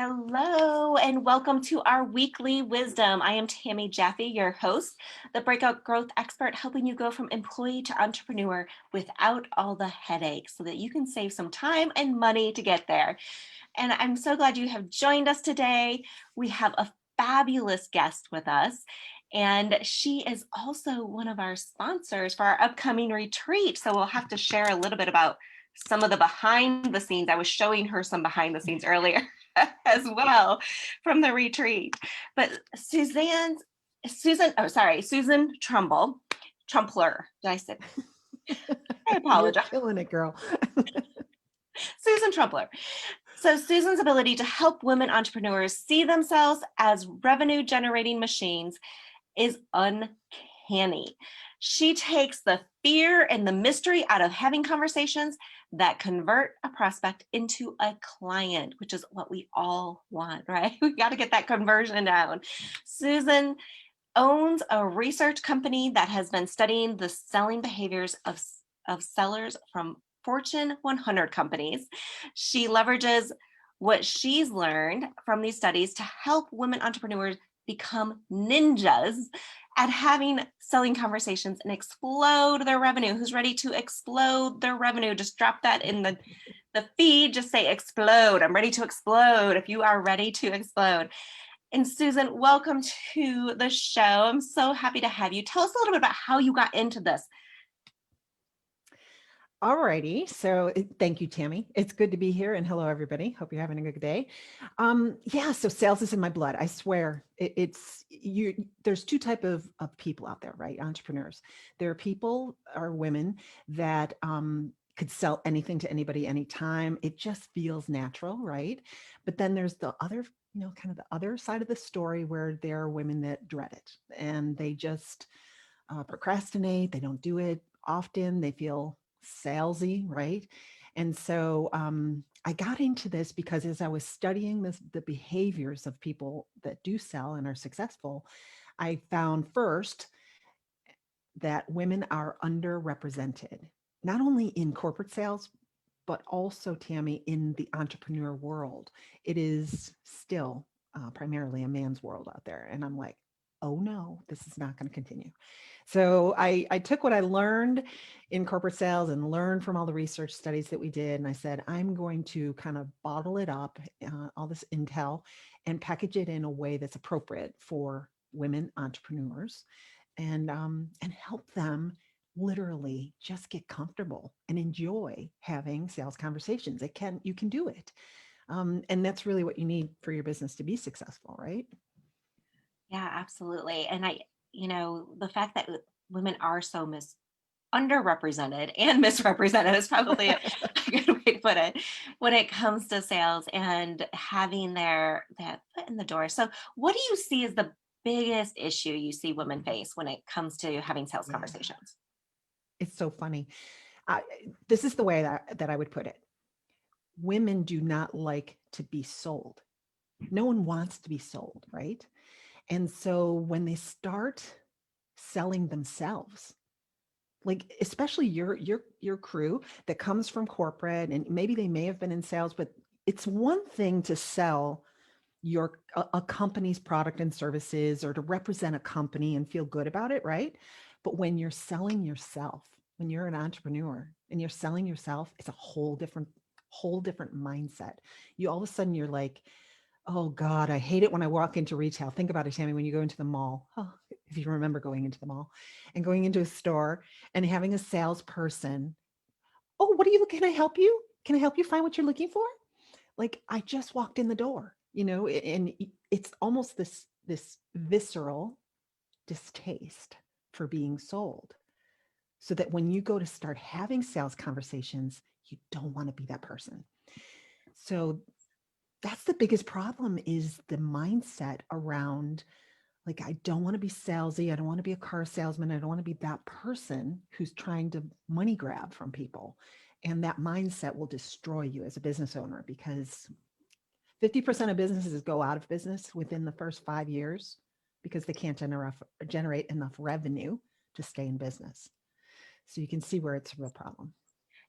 Hello, and welcome to our weekly wisdom. I am Tammy Jaffe, your host, the breakout growth expert, helping you go from employee to entrepreneur without all the headaches so that you can save some time and money to get there. And I'm so glad you have joined us today. We have a fabulous guest with us, and she is also one of our sponsors for our upcoming retreat. So we'll have to share a little bit about some of the behind the scenes. I was showing her some behind the scenes earlier as well from the retreat. But Susan Trumpler. Did I say? I You're apologize. killing it, girl. Susan Trumpler. So Susan's ability to help women entrepreneurs see themselves as revenue generating machines is uncanny. She takes the fear and the mystery out of having conversations that convert a prospect into a client, which is what we all want, right? We got to get that conversion down. Susan owns a research company that has been studying the selling behaviors of sellers from Fortune 100 companies. She leverages what she's learned from these studies to help women entrepreneurs become ninjas at having selling conversations and explode their revenue. Who's ready to explode their revenue? Just drop that in the feed. Just say explode. I'm ready to explode if you are ready to explode. And Susan, welcome to the show. I'm so happy to have you. Tell us a little bit about how you got into this. All righty. So thank you, Tammy. It's good to be here. And hello, everybody. Hope you're having a good day. Yeah, so sales is in my blood. I swear it's you. There's two type of people out there, right? Entrepreneurs. There are people or women that could sell anything to anybody anytime. It just feels natural, right? But then there's the other, kind of the other side of the story where there are women that dread it and they just procrastinate. They don't do it often. They feel salesy, right? And so I got into this because as I was studying the behaviors of people that do sell and are successful, I found first that women are underrepresented, not only in corporate sales, but also, Tammy, in the entrepreneur world. It is still primarily a man's world out there. And I'm like, oh no, this is not going to continue. So I took what I learned in corporate sales and learned from all the research studies that we did. And I said, I'm going to kind of bottle it up, all this intel, and package it in a way that's appropriate for women entrepreneurs and help them literally just get comfortable and enjoy having sales conversations. You can do it. And that's really what you need for your business to be successful, right? Yeah, absolutely. And the fact that women are so underrepresented and misrepresented is probably a good way to put it when it comes to sales and having that foot in the door. So what do you see as the biggest issue you see women face when it comes to having sales Yeah. conversations? It's so funny. I, this is the way that I would put it. Women do not like to be sold. No one wants to be sold, right? And so when they start selling themselves, like especially your crew that comes from corporate and maybe they may have been in sales, but it's one thing to sell a company's product and services or to represent a company and feel good about it, right? But when you're selling yourself, when you're an entrepreneur and you're selling yourself, it's a whole different mindset. You all of a sudden you're like, oh God, I hate it when I walk into retail. Think about it, Tammy, when you go into the mall. Oh, if you remember going into the mall and going into a store and having a salesperson, oh, what are you, can I help you? Can I help you find what you're looking for? Like I just walked in the door, and it's almost this visceral distaste for being sold. So that when you go to start having sales conversations, you don't want to be that person. So that's the biggest problem is the mindset around like I don't want to be salesy, I don't want to be a car salesman, I don't want to be that person who's trying to money grab from people. And that mindset will destroy you as a business owner because 50% of businesses go out of business within the first 5 years because they can't generate enough revenue to stay in business. So you can see where it's a real problem.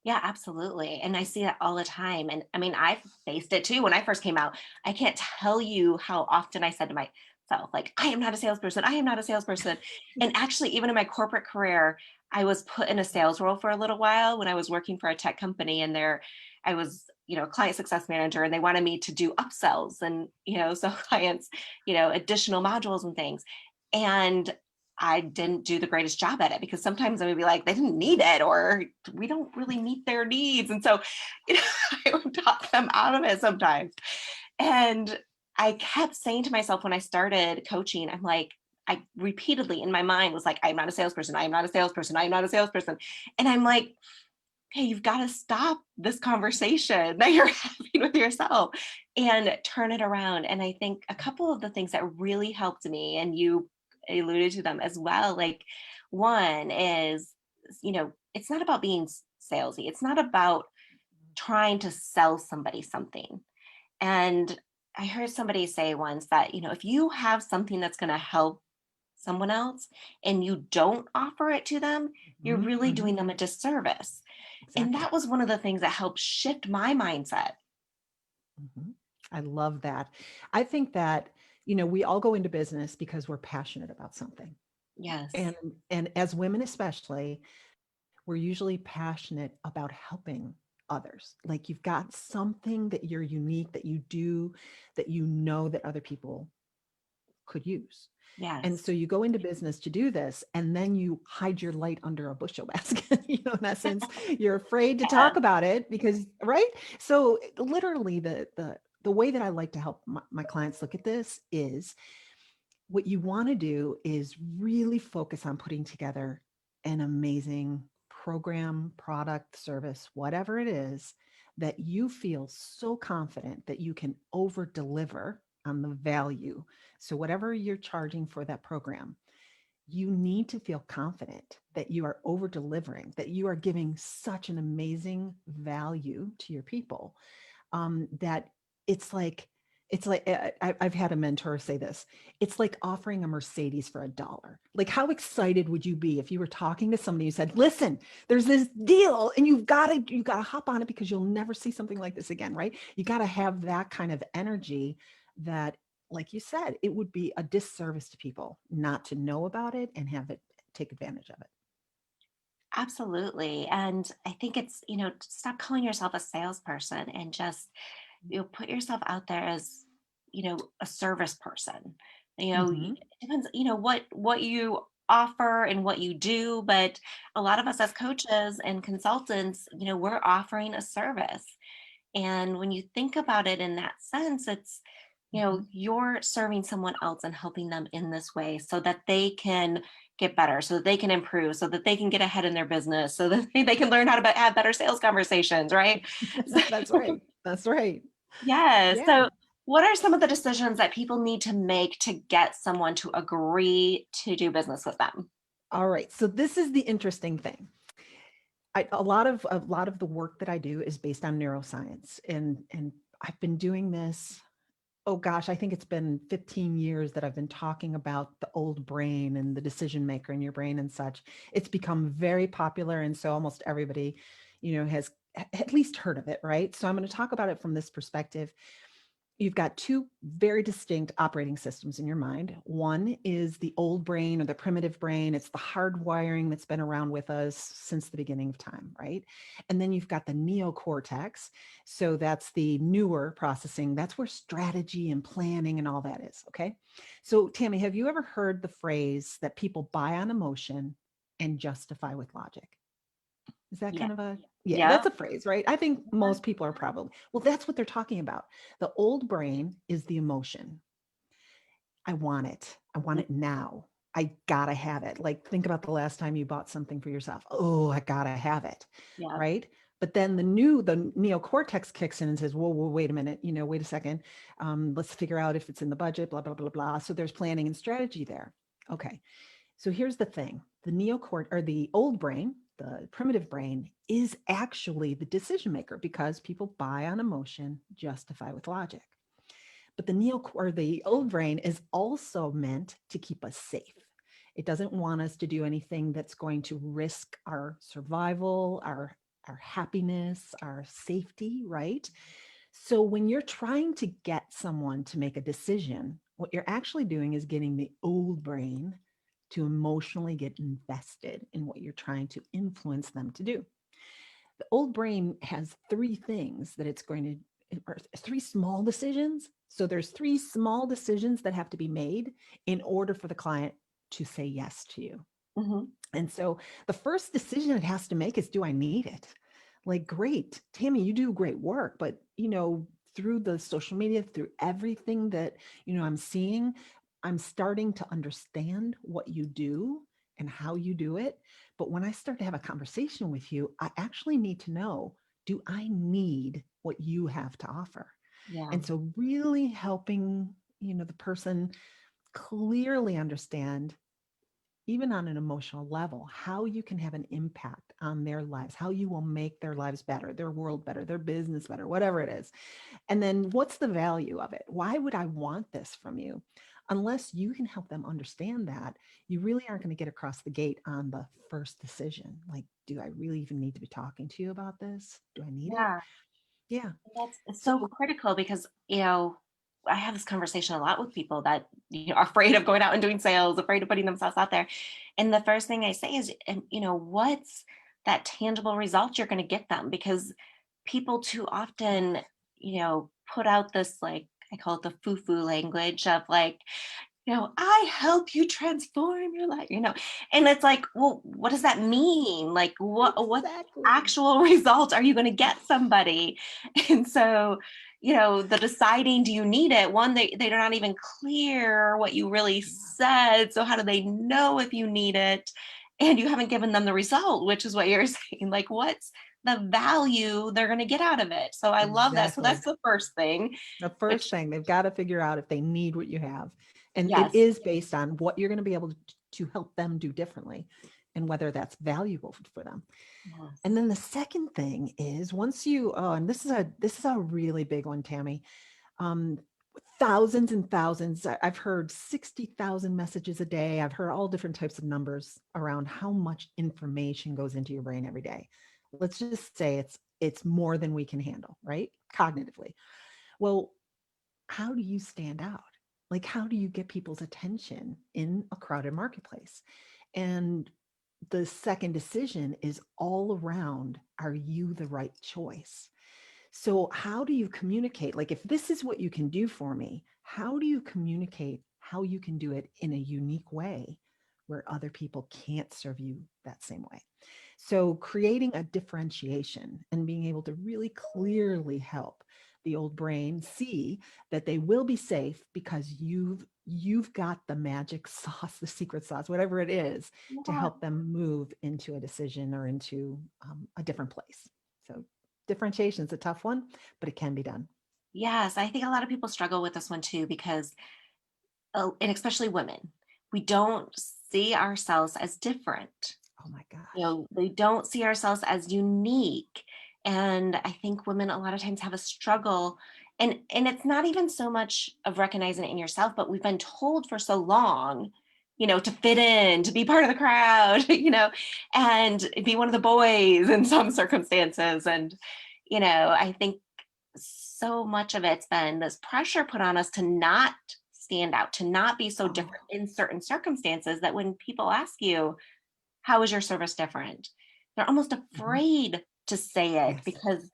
Yeah, absolutely. And I see that all the time. And I mean, I faced it too when I first came out. I can't tell you how often I said to myself, like, I am not a salesperson. I am not a salesperson. And actually, even in my corporate career, I was put in a sales role for a little while when I was working for a tech company, and there I was, client success manager, and they wanted me to do upsells and, so clients, additional modules and things. And I didn't do the greatest job at it because sometimes I would be like, they didn't need it, or we don't really meet their needs. And so, you know, I would talk them out of it sometimes. And I kept saying to myself when I started coaching, I'm like, I repeatedly in my mind was like, I'm not a salesperson. I am not a salesperson. I am not a salesperson. And I'm like, hey, you've got to stop this conversation that you're having with yourself and turn it around. And I think a couple of the things that really helped me, and you alluded to them as well, like one is, it's not about being salesy. It's not about trying to sell somebody something. And I heard somebody say once that, if you have something that's going to help someone else and you don't offer it to them, you're Mhm, really mhm. doing them a disservice. And Exactly. that was one of the things that helped shift my mindset. Mhm. I love that. I think that, we all go into business because we're passionate about something. Yes. And and as women especially, we're usually passionate about helping others. Like you've got something that you're unique that you do that that other people could use. And Yes. so you go into business to do this, and then you hide your light under a bushel basket. In essence, you're afraid to talk Yes. about it because, right? So literally, the way that I like to help my clients look at this is what you want to do is really focus on putting together an amazing program, product, service, whatever it is that you feel so confident that you can over deliver on the value. So, whatever you're charging for that program, you need to feel confident that you are over delivering, that you are giving such an amazing value to your people, that it's like I've had a mentor say this. It's like offering a Mercedes for $1. Like, how excited would you be if you were talking to somebody who said, "Listen, there's this deal, and you gotta hop on it because you'll never see something like this again." Right? You got to have that kind of energy. That, like you said, it would be a disservice to people not to know about it and have it take advantage of it. Absolutely. And I think it's, stop calling yourself a salesperson and just, put yourself out there as, a service person. Hmm. It depends, what you offer and what you do, but a lot of us as coaches and consultants, we're offering a service. And when you think about it in that sense, it's, Hmm. you're serving someone else and helping them in this way so that they can get better, so that they can improve, so that they can get ahead in their business, so that they can learn how to have better sales conversations, right? So, That's right. That's right. yeah. Yeah. So, what are some of the decisions that people need to make to get someone to agree to do business with them? All right. So this is the interesting thing. A lot of the work that I do is based on neuroscience, and I've been doing this. Oh gosh, I think it's been 15 years that I've been talking about the old brain and the decision maker in your brain and such. It's become very popular, and so almost everybody, has at least heard of it, right? So I'm going to talk about it from this perspective. You've got two very distinct operating systems in your mind. One is the old brain or the primitive brain. It's the hardwiring that's been around with us since the beginning of time, right? And then you've got the neocortex. So that's the newer processing. That's where strategy and planning and all that is. Okay. So, Tammy, have you ever heard the phrase that people buy on emotion and justify with logic? Is that Yeah. kind of yeah, Yeah. that's a phrase, right? I think most people are probably, well, that's what they're talking about. The old brain is the emotion. I want it. I want it now. I gotta have it. Like, think about the last time you bought something for yourself. Oh, I gotta have it. Yeah. Right. But then the neocortex kicks in and says, whoa, wait a minute, wait a second. Let's figure out if it's in the budget, blah, blah, blah, blah. So there's planning and strategy there. Okay. So here's the thing. The neocort or the old brain, the primitive brain, is actually the decision maker because people buy on emotion, justify with logic. But the neo or the old brain is also meant to keep us safe. It doesn't want us to do anything that's going to risk our survival, our our happiness, our safety, right? So when you're trying to get someone to make a decision, what you're actually doing is getting the old brain to emotionally get invested in what you're trying to influence them to do. The old brain has three things that it's going to, or three small decisions. So there's three small decisions that have to be made in order for the client to say yes to you. Mhm. And so the first decision it has to make is, do I need it? Like, great, Tammy, you do great work, but through the social media, through everything that, I'm seeing, I'm starting to understand what you do and how you do it. But when I start to have a conversation with you, I actually need to know, do I need what you have to offer? Yeah. And so really helping, the person clearly understand, even on an emotional level, how you can have an impact on their lives, how you will make their lives better, their world better, their business better, whatever it is. And then what's the value of it? Why would I want this from you? Unless you can help them understand that, you really aren't going to get across the gate on the first decision. Like, do I really even need to be talking to you about this? Do I need it? Yeah. Yeah. That's it's So so critical because, I have this conversation a lot with people that, are afraid of going out and doing sales, afraid of putting themselves out there. And the first thing I say is, what's that tangible result you're going to get them? Because people too often, put out this, like, I call it the foo-foo language of, like, I help you transform your life, and it's like, well, what does that mean? Like, what exactly. actual result are you going to get somebody? And so, the deciding, do you need it? One, they're not even clear what you really said. So how do they know if you need it? And you haven't given them the result, which is what you're saying. Like, what's the value they're going to get out of it? So I love that. So Exactly. that's the first thing, The first which, thing, they've got to figure out if they need what you have. And it yes. is based on what you're going to be able to help them do differently and whether that's valuable for them. And Yes. then the second thing is, once you, oh, and this is a really big one, Tammy. Um, Thousands and thousands. I've heard 60,000 messages a day. I've heard all different types of numbers around how much information goes into your brain every day. Let's just say it's more than we can handle, right? Cognitively. Well, how do you stand out? Like, how do you get people's attention in a crowded marketplace? And the second decision is all around, are you the right choice? So, how do you communicate? Like, if this is what you can do for me, how do you communicate how you can do it in a unique way where other people can't serve you that same way? So, creating a differentiation and being able to really clearly help the old brain see that they will be safe because you've got the magic sauce, the secret sauce, whatever it is, to Yeah. help them move into a decision or into a different place. So differentiation is a tough one, but it can be done. Yes, I think a lot of people struggle with this one too because, and especially women, we don't see ourselves as different. Oh my gosh. They don't see ourselves as unique. And I think women a lot of times have a struggle. And it's not even so much of recognizing it in yourself, but we've been told for so long, to fit in, to be part of the crowd, and be one of the boys in some circumstances. And, I think so much of it's been this pressure put on us to not stand out, to not be so Oh, different in certain circumstances that when people ask you, how is your service different? They're almost mhm. afraid to say it Yes. because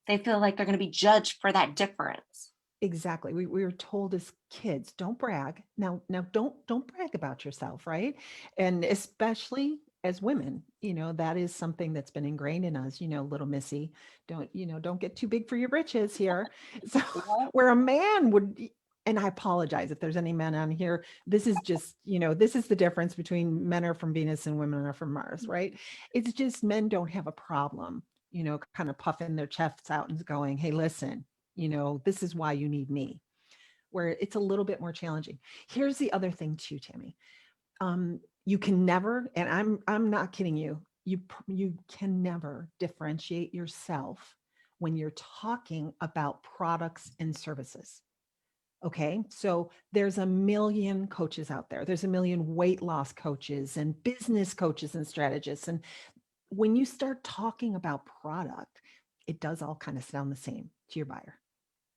they feel like they're going to be judged for that difference. Exactly. We were told as kids, don't brag. Now don't brag about yourself, right? And especially as women, that is something that's been ingrained in us, little missy, don't get too big for your britches here. So Yeah. where a man would, and I apologize if there's any men on here, this is just, this is the difference between men are from Venus and women are from Mars, right? It's just men don't have a problem, kind of puffing their chests out and going, hey, listen, this is why you need me, where it's a little bit more challenging. Here's the other thing too, Tammy. You can never, and I'm not kidding you, you can never differentiate yourself when you're talking about products and services. Okay. So there's a million coaches out there. There's a million weight loss coaches and business coaches and strategists. And when you start talking about product, it does all kind of sound the same to your buyer.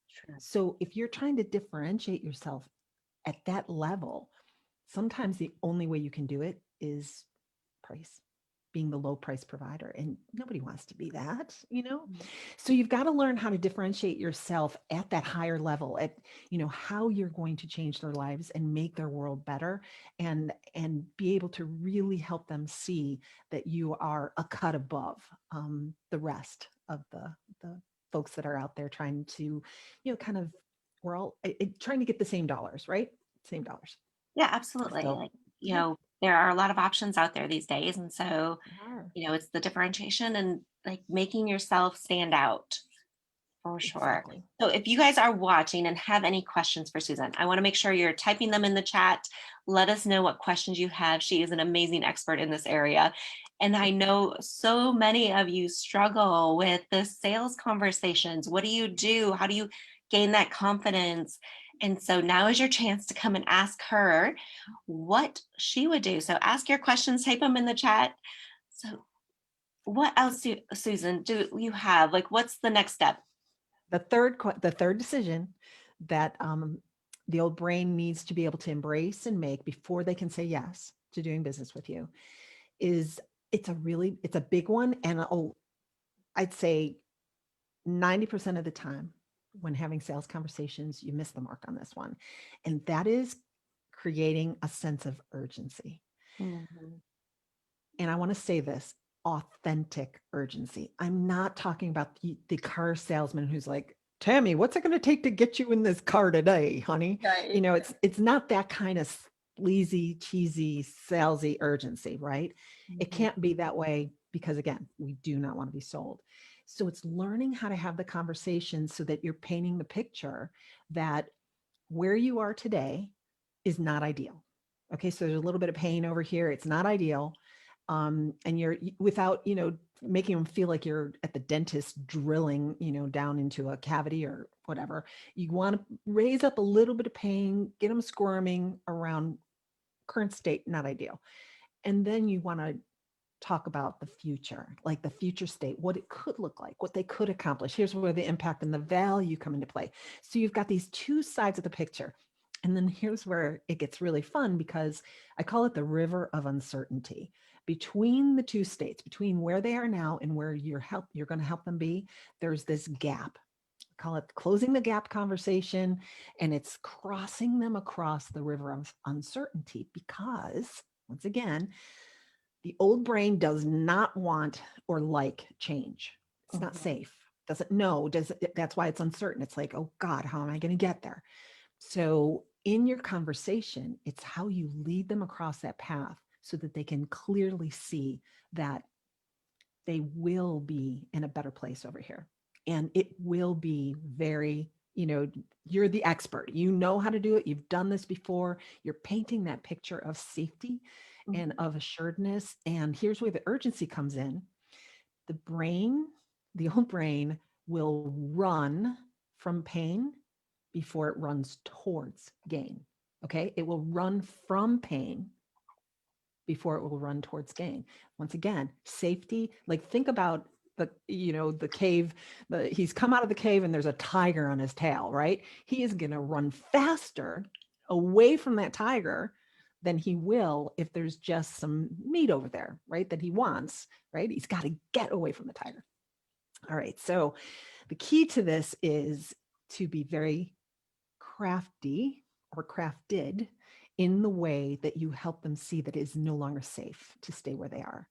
Sure. So if you're trying to differentiate yourself at that level, sometimes the only way you can do it is price, being the low price provider. And nobody wants to be that, you know? So you've got to learn how to differentiate yourself at that higher level, at, you know, how you're going to change their lives and make their world better, and be able to really help them see that you are a cut above the rest of the folks that are out there trying to, you know, kind of, we're all trying to get the same dollars, right? Same dollars. Yeah, absolutely. So Like, yeah, there are a lot of options out there these days. And so, they are. it's the differentiation and like making yourself stand out for sure. Exactly. So if you guys are watching and have any questions for Susan, I want to make sure you're typing them in the chat. Let us know what questions you have. She is an amazing expert in this area. And I know so many of you struggle with the sales conversations. What do you do? How do you gain that confidence? And so now is your chance to come and ask her what she would do. So ask your questions, type them in the chat. So what else, Susan, do you have? Like, what's the next step? The third decision that the old brain needs to be able to embrace and make before they can say yes to doing business with you is, it's a big one. And I'd say 90% of the time when having sales conversations, you miss the mark on this one. And that is creating a sense of urgency. Mhm. And I want to say this, authentic urgency. I'm not talking about the car salesman who's like, Tammy, what's it going to take to get you in this car today, honey? You Right. know, it's not that kind of sleazy, cheesy, salesy urgency, right? It Mhm. can't be that way because, again, we do not want to be sold. So it's learning how to have the conversation so that you're painting the picture that where you are today is not ideal. Okay, so there's a little bit of pain over here. It's not ideal. And you're, without, you know, making them feel like you're at the dentist drilling, you know, down into a cavity or whatever. You want to raise up a little bit of pain, get them squirming around current state, not ideal. And then you want to talk about the future, like the future state, what it could look like, what they could accomplish. Here's where the impact and the value come into play. So you've got these two sides of the picture. And then here's where it gets really fun, because I call it the river of uncertainty. Between the two states, between where they are now and where you're going to help them be, there's this gap. I call it closing the gap conversation, and it's crossing them across the river of uncertainty, because once again, the old brain does not want or like change. It's not Mhm. safe. Doesn't know. That's why it's uncertain. It's like, oh God, how am I going to get there? So in your conversation, it's how you lead them across that path so that they can clearly see that they will be in a better place over here. And it will be very, you know, you're the expert. You know how to do it. You've done this before. You're painting that picture of safety and Mhm. of assuredness. And here's where the urgency comes in. The brain, the old brain, will run from pain before it runs towards gain. Okay. It will run from pain before it will run towards gain. Once again, safety, like think about the, you know, the cave, he's come out of the cave and there's a tiger on his tail, right? He is going to run faster away from that tiger than he will if there's just some meat over there, right? That he wants, right? He's got to get away from the tiger. All right. So the key to this is to be very crafty or crafted in the way that you help them see that it is no longer safe to stay where they are,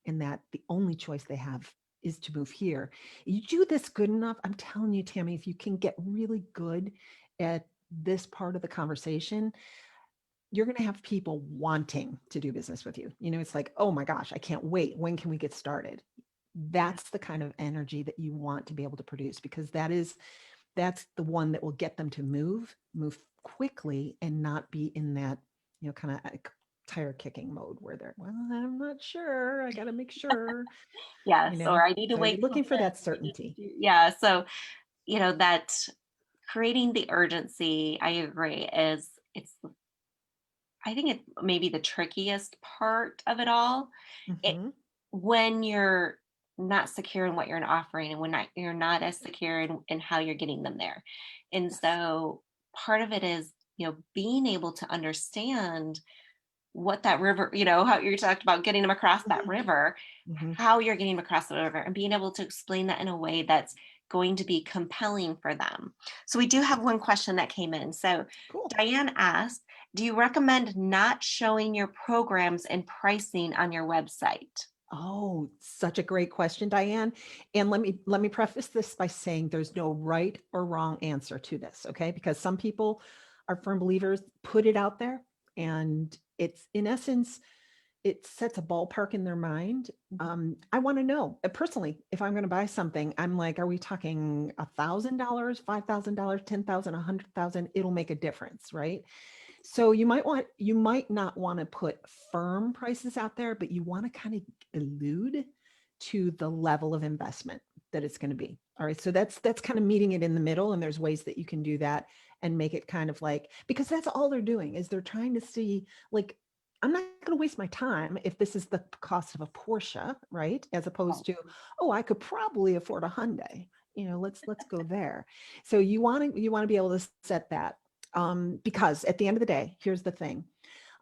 and that the only choice they have is to move here. You do this good enough, I'm telling you, Tammy, if you can get really good at this part of the conversation, you're going to have people wanting to do business with you. You know, it's like, oh my gosh, I can't wait. When can we get started? Yeah. That's the kind of energy that you want to be able to produce, because that's the one that will get them to move quickly and not be in that, you know, kind of tire kicking mode where they're, well, I'm not sure. I got to make sure, you Yes. know. Or I need to So you're wait till looking for this. that I need to certainty. do. Yeah. So, that creating the urgency, I agree, is I think it may be the trickiest part of it all. It Hmm. when you're not secure in what you're offering and when you're not as secure in how you're getting them there. And Yes. so part of it is, being able to understand what that river, how you talked about getting them across that Mhm. river, Mhm. how you're getting them across the river and being able to explain that in a way that's going to be compelling for them. So we do have one question that came in. So Cool. Diane asked, do you recommend not showing your programs and pricing on your website? Oh, such a great question, Diane. And let me preface this by saying there's no right or wrong answer to this, okay? Because some people are firm believers, put it out there, and it's in essence, it sets a ballpark in their mind. I want to know personally if I'm going to buy something. I'm like, are we talking $1,000, $5,000, 10,000, 100,000? It'll make a difference, right? So you might not want to put firm prices out there, but you want to kind of allude to the level of investment that it's going to be. All right. So that's kind of meeting it in the middle. And there's ways that you can do that and make it kind of like, because that's all they're doing is they're trying to see, like, I'm not going to waste my time if this is the cost of a Porsche, right? As opposed to, oh, I could probably afford a Hyundai. Let's go there. So you want to be able to set that, because at the end of the day, here's the thing: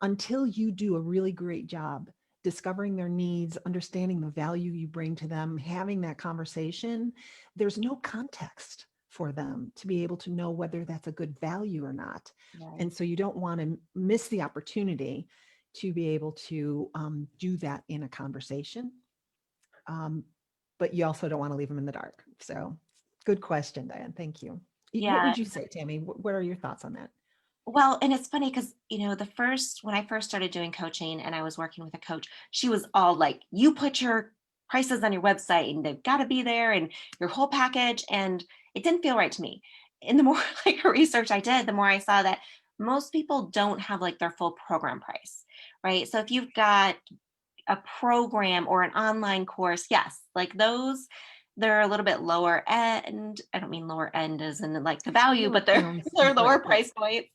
until you do a really great job discovering their needs, understanding the value you bring to them, having that conversation, there's no context for them to be able to know whether that's a good value or not. Right. And so you don't want to miss the opportunity to be able to do that in a conversation. Um, but you also don't want to leave them in the dark. So good question, Diane. Thank you. What Yeah. would you say, Tammy? What are your thoughts on that? Well, and it's funny because, when I first started doing coaching and I was working with a coach, she was all like, you put your prices on your website and they've got to be there and your whole package. And it didn't feel right to me. And the more like research I did, the more I saw that most people don't have like their full program price, right? So if you've got a program or an online course, yes, like those, they're a little bit lower end. I don't mean lower end as in like the value, Lower but they're pounds. they're Right, lower right. price points.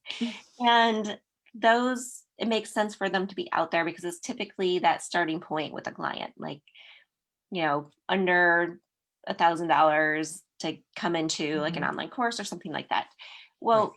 And those, it makes sense for them to be out there because it's typically that starting point with a client, like, under $1,000 to come into like an Mhm. online course or something like that. Right. Well,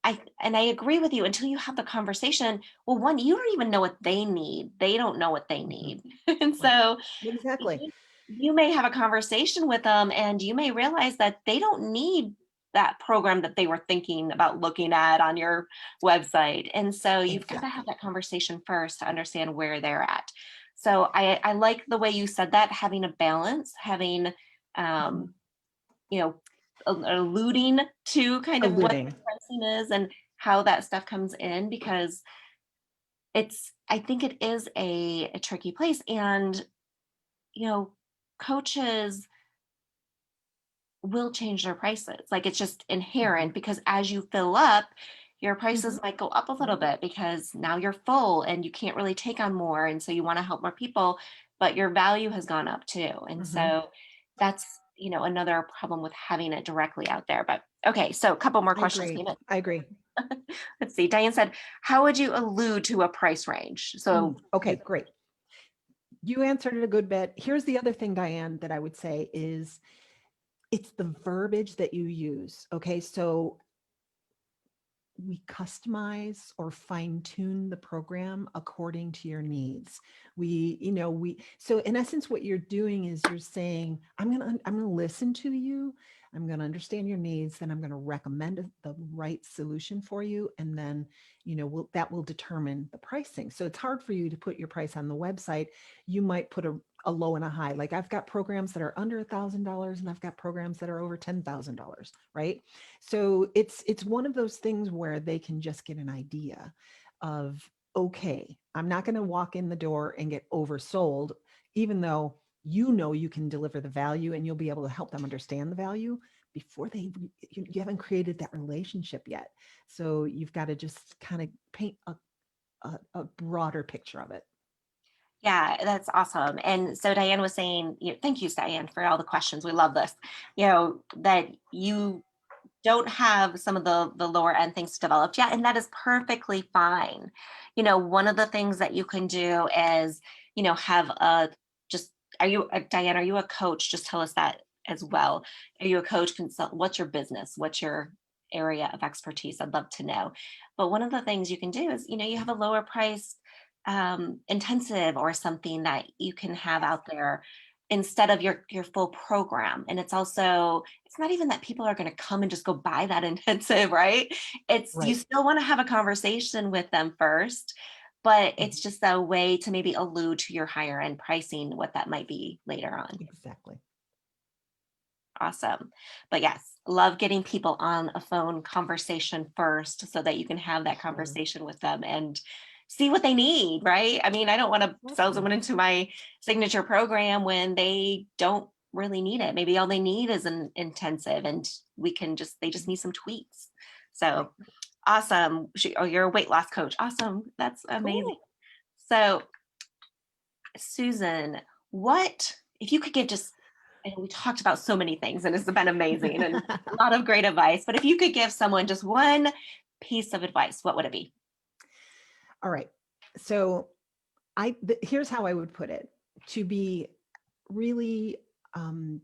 I agree with you until you have the conversation. Well, one, you don't even know what they need. They don't know what they Mhm. need. And Right. so Exactly. you may have a conversation with them and you may realize that they don't need that program that they were thinking about looking at on your website. And so you've got to have Exactly. that conversation first to understand where they're at. So I like the way you said that, having a balance, having, Mhm. um, you know, alluding to kind of what Alluding. the pricing is and how that stuff comes in because I think it is a tricky place. And, you know, coaches will change their prices. Like it's just Mhm. inherent because as you fill up, your prices Mhm. might go up a little Mhm. bit because now you're full and you can't really take on more. And so you want to help more people, but your value has gone up too. And Mhm. so that's, another problem with having it directly out there. But okay, so a couple more I questions agree. came in. I agree. Let's see. Diane said, how would you allude to a price range? So Okay, great. You answered it a good bit. Here's the other thing, Diane, that I would say is it's the verbiage that you use. Okay, so we customize or fine tune the program according to your needs. So in essence, what you're doing is you're saying, I'm going to listen to you. I'm going to understand your needs. Then I'm going to recommend the right solution for you. And then, that will determine the pricing. So it's hard for you to put your price on the website. You might put a low and a high. Like I've got programs that are under $1,000 and I've got programs that are over $10,000, right? So it's one of those things where they can just get an idea of, okay, I'm not going to walk in the door and get oversold, even though you can deliver the value and you'll be able to help them understand the value before you haven't created that relationship yet. So you've got to just kind of paint a broader picture of it. yeah, that's awesome. And so Diane was saying, thank you, Diane, for all the questions. We love this. That you don't have some of the lower end things developed yet, and that is perfectly fine. One of the things that you can do is, have a are you, Diane, are you a coach? Just tell us that as well. Are you a coach, consult? What's your business? What's your area of expertise? I'd love to know. But one of the things you can do is, you have a lower price intensive or something that you can have out there instead of your full program. And it's also, it's not even that people are going to come and just go buy that intensive, right? It's, you Right. still want to have a conversation with them first, but Mhm. it's just a way to maybe allude to your higher end pricing, what that might be later on. Exactly. Awesome. But yes, love getting people on a phone conversation first so that you can have that Sure. conversation with them and see what they need, right? I mean, I don't want to sell Exactly. someone into my signature program when they don't really need it. Maybe all they need is an intensive and they just need some tweaks. Right. So awesome. Oh, you're a weight loss coach. Awesome. That's amazing. Cool. So Susan, what if you could give just, and we talked about so many things and it's been amazing and a lot of great advice, but if you could give someone just one piece of advice, what would it be? All right. So here's how I would put it: to be really um,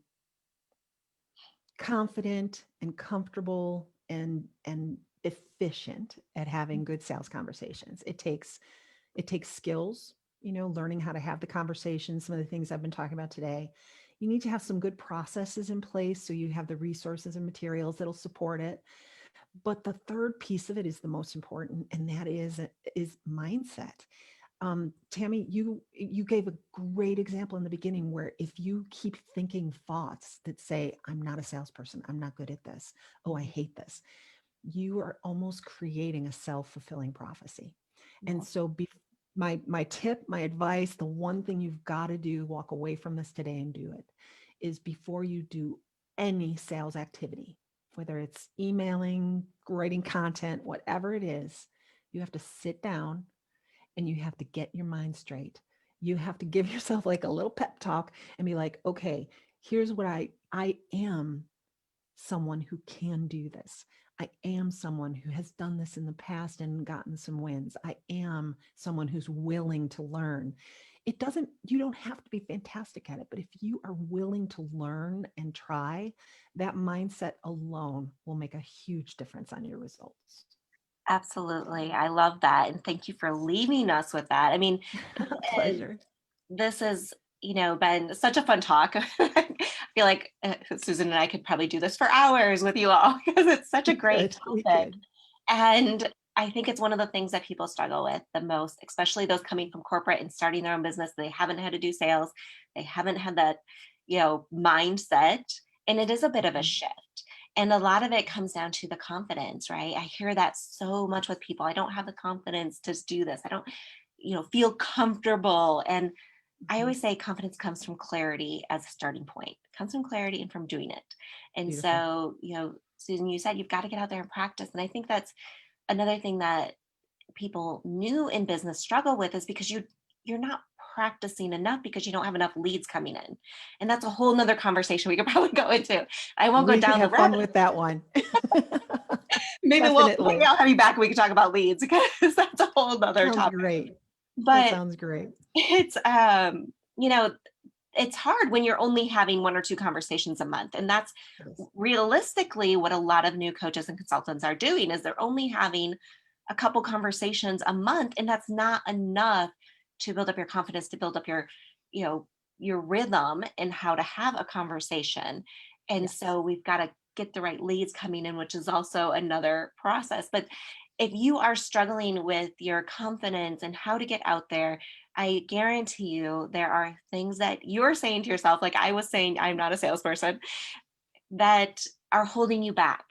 confident and comfortable and efficient at having good sales conversations. It takes skills, learning how to have the conversations, some of the things I've been talking about today. You need to have some good processes in place so you have the resources and materials that'll support it. But the third piece of it is the most important, and that is mindset. Tammy, you gave a great example in the beginning where if you keep thinking thoughts that say, I'm not a salesperson, I'm not good at this, oh, I hate this, you are almost creating a self-fulfilling prophecy. And so my tip, my advice, the one thing you've got to do, walk away from this today and do it, is before you do any sales activity, whether it's emailing, writing content, whatever it is, you have to sit down and you have to get your mind straight. You have to give yourself like a little pep talk and be like, okay, here's what I am someone who can do this. I am someone who has done this in the past and gotten some wins. I am someone who's willing to learn. You don't have to be fantastic at it, but if you are willing to learn and try, that mindset alone will make a huge difference on your results. Absolutely. I love that. And thank you for leaving us with that. I mean, is Pleasure. this has been such a fun talk. I feel like Susan and I could probably do this for hours with you all because it's such a We great could. We topic. could. And I think it's one of the things that people struggle with the most, especially those coming from corporate and starting their own business. They haven't had to do sales. They haven't had that, mindset. And it is a bit of a Mhm. shift. And a lot of it comes down to the confidence, right? I hear that so much with people. I don't have the confidence to do this. I don't, feel comfortable. And I Mhm. always say confidence comes from clarity as a starting point. It comes from clarity and from doing it. And Beautiful. so, Susan, you said you've got to get out there and practice. And I think that's another thing that people new in business struggle with is because you're not practicing enough because you don't have enough leads coming in. And that's a whole nother conversation we could probably go into. I won't go We could down the have fun rabbit. with that one. Maybe Definitely. I'll have you back. We can talk about leads because that's a whole nother Sounds topic. great. That But sounds great. it's it's hard when you're only having one or two conversations a month, and that's Yes. realistically what a lot of new coaches and consultants are doing is they're only having a couple conversations a month, and that's not enough to build up your confidence, to build up your you know your rhythm and how to have a conversation. And Yes. so we've got to get the right leads coming in, which is also another process. But if you are struggling with your confidence and how to get out there, I guarantee you there are things that you're saying to yourself, like I was saying, I'm not a salesperson, that are holding you back.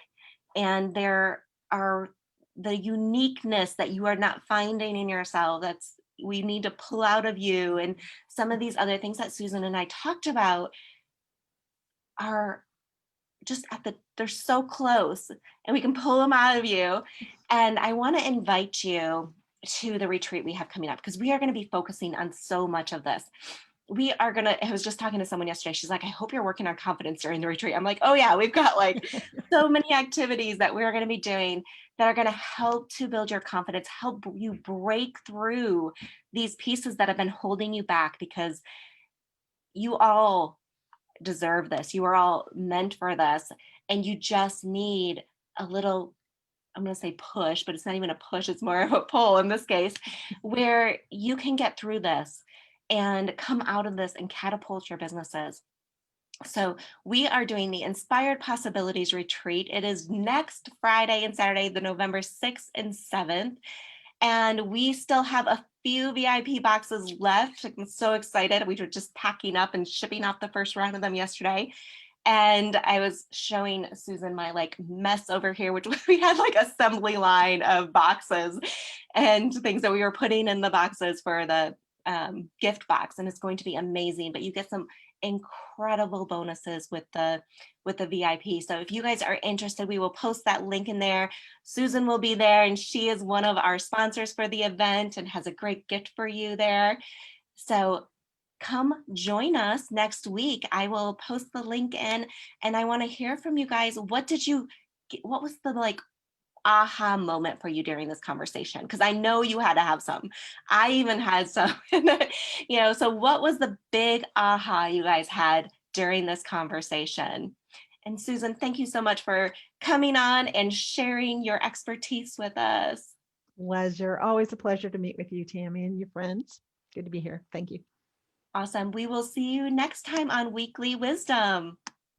And there are the uniqueness that you are not finding in yourself that's we need to pull out of you. And some of these other things that Susan and I talked about are just they're so close and we can pull them out of you. And I want to invite you to the retreat we have coming up because we are going to be focusing on so much of this. I was just talking to someone yesterday. She's like, I hope you're working on confidence during the retreat. I'm like, oh yeah, we've got like so many activities that we're going to be doing that are going to help to build your confidence, help you break through these pieces that have been holding you back because you all deserve this. You are all meant for this. And you just need a little, I'm going to say push, but it's not even a push, it's more of a pull in this case, where you can get through this and come out of this and catapult your businesses. So we are doing the Inspired Possibilities Retreat. It is next Friday and Saturday, the November 6th and 7th. And we still have a few VIP boxes left. I'm so excited. We were just packing up and shipping off the first round of them yesterday. And I was showing Susan my like mess over here, which we had like assembly line of boxes and things that we were putting in the boxes for the gift box, and it's going to be amazing. But you get some incredible bonuses with the VIP. So if you guys are interested, we will post that link in there. Susan will be there, and she is one of our sponsors for the event and has a great gift for you there. So come join us next week. I will post the link in, and I want to hear from you guys. What was the like aha moment for you during this conversation? Because I know you had to have some. I even had some. So what was the big aha you guys had during this conversation? And Susan, thank you so much for coming on and sharing your expertise with us. Pleasure. Always a pleasure to meet with you, Tammy, and your friends. Good to be here. Thank you. Awesome. We will see you next time on Weekly Wisdom.